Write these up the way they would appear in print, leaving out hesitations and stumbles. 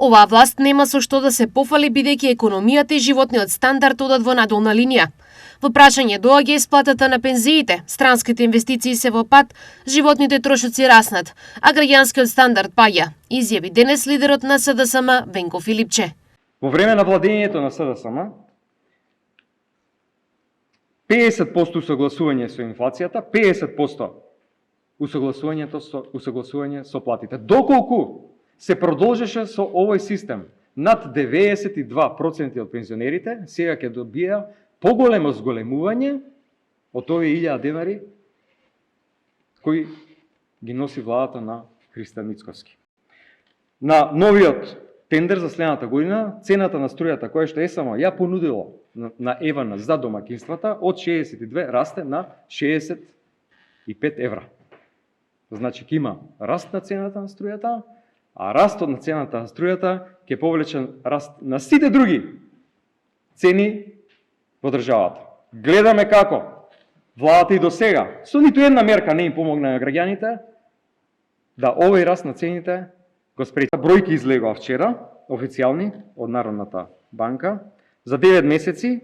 Оваа власт нема со што да се пофали бидејќи економијата и животниот стандард одат во надолна линија. Во прашање доаѓа исплатата на пензиите, странските инвестиции се во пат, животните трошоци раснат, а граѓанскиот стандард паѓа, изјави денес лидерот на СДСМ Венко Филипче. Во време на владењето на СДСМ 50% усогласување со инфлацијата, 50% усогласување со платите. Доколку се продолжеше со овој систем, над 92% од пензионерите сега ќе добија поголемо зголемување од овие 1000 денари кои ги носи владата на Христијан Мицкоски. На новиот тендер за следната година, цената на струјата која што ЕСМ ја понудила на ЕВН за домакинствата од 62 расте на 65 евра. Значи ќе има раст на цената на струјата, а растот на цената на струјата ќе повлече раст на сите други цени во државата. Гледаме како владата и до сега со ниту една мерка не им помогна на граѓаните да овој раст на цените го спречи. Бројки излегоа вчера, официјални од Народната банка, за 9 месеци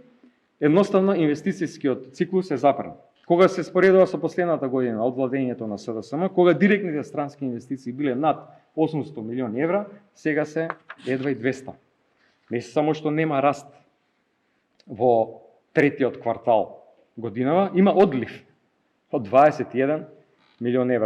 едноставно инвестицијскиот циклус е запрен. Кога се споредува со последната година од владењето на СДСМ, кога директните странски инвестиции биле над 800 милиони евра, сега се едва и 200. Не само што нема раст во третиот квартал годинава, има одлив од 21 милион евра.